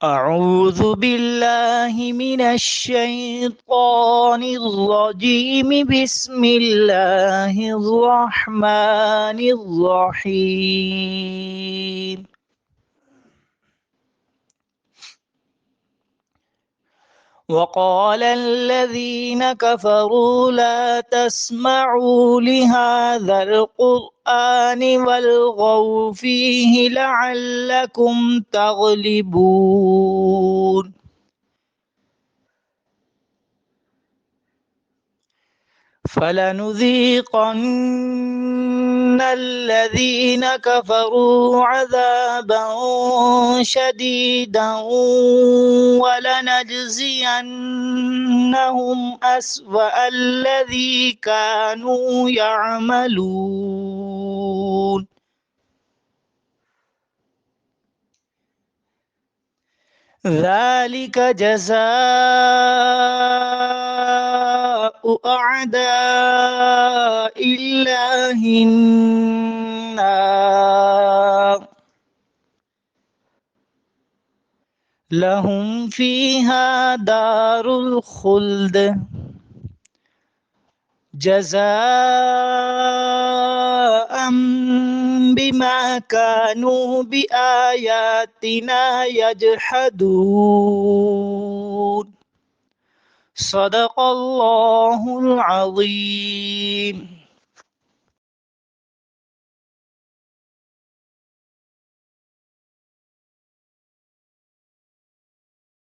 أعوذ بالله من الشيطان الرجيم. بسم الله الرحمن الرحيم. وقال الذين كفروا لا تسمعوا لهذا القرآن والغوا فيه لعلكم تغلبون. فلنذيقن الذين كفروا عذابا شديدا ولنجزينهم أسوأ الذي كانوا يعملون. ذلك جزاء أعداء الله النار لهم فيها دار الخلد جزاء بما كانوا بآياتنا يجحدون. صدق الله العظيم.